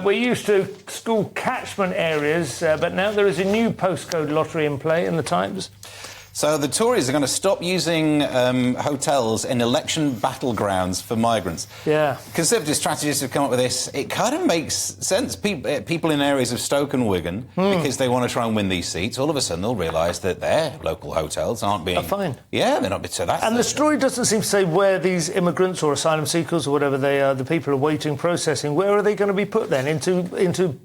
we're used to school catchment areas, but now there is a new postcode lottery in play in the Times. So the Tories are going to stop using hotels in election battlegrounds for migrants. Yeah. Conservative strategists have come up with this. It kind of makes sense. People in areas of Stoke and Wigan, because they want to try and win these seats, all of a sudden they'll realise that their local hotels aren't being... fine. Yeah, they're not... So that's... And the story doesn't seem to say where these immigrants or asylum seekers or whatever they are, the people awaiting processing, where are they going to be put then? Into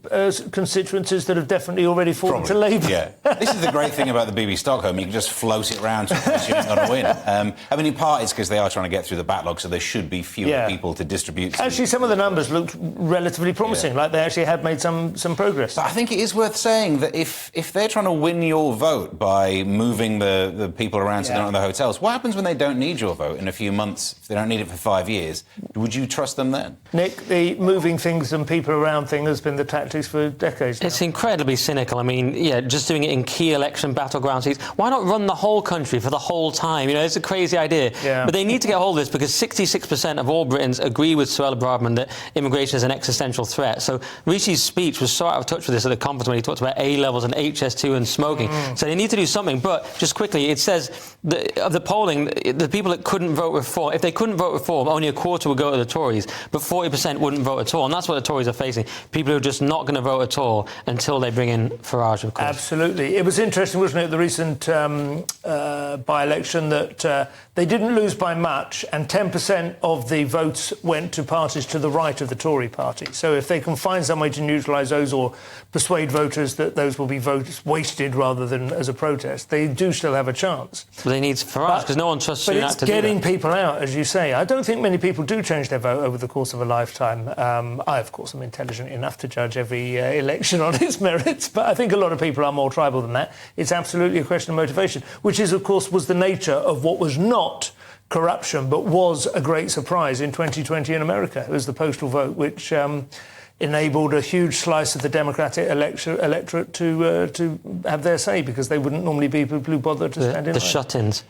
constituencies that have definitely already fallen to Labour? Yeah. This is the great thing about the BB Stockholm. You can just float it around to you're not going to win. I mean, in part, it's because they are trying to get through the backlog, so there should be fewer people to distribute. Actually, some of the numbers looked relatively promising, like they actually had made some progress. But I think it is worth saying that if they're trying to win your vote by moving the people around so they're not in the hotels, what happens when they don't need your vote in a few months? If they don't need it for 5 years, would you trust them then? Nick, the moving things and people around thing has been the tactics for decades now. It's incredibly cynical. I mean, yeah, just doing it in key election battleground seats. Why not run the whole country for the whole time? You know, it's a crazy idea. Yeah. But they need to get hold of this because 66% of all Britons agree with Suella Braverman that immigration is an existential threat. So Rishi's speech was so out of touch with this at the conference when he talked about A-levels and HS2 and smoking. So they need to do something. But just quickly, it says of the polling, the people that couldn't vote Reform, if they couldn't vote Reform, only a quarter would go to the Tories, but 40% wouldn't vote at all. And that's what the Tories are facing. People who are just not going to vote at all until they bring in Farage, of course. Absolutely. It was interesting, wasn't it, the recent by-election that they didn't lose by much and 10% of the votes went to parties to the right of the Tory party. So if they can find some way to neutralise those or persuade voters that those will be votes wasted rather than as a protest, they do still have a chance. But they need Farage because no one trusts Sunak to do that. But it's getting people out, as you say. I don't think many people do change their vote over the course of a lifetime. I, of course, am intelligent enough to judge every election on its merits, but I think a lot of people are more tribal than that. It's absolutely a question of motivation, which is, of course, was the nature of what was not corruption, but was a great surprise in 2020 in America. It was the postal vote, which enabled a huge slice of the Democratic electorate to have their say, because they wouldn't normally be people who bothered to stand in line. The shut-ins.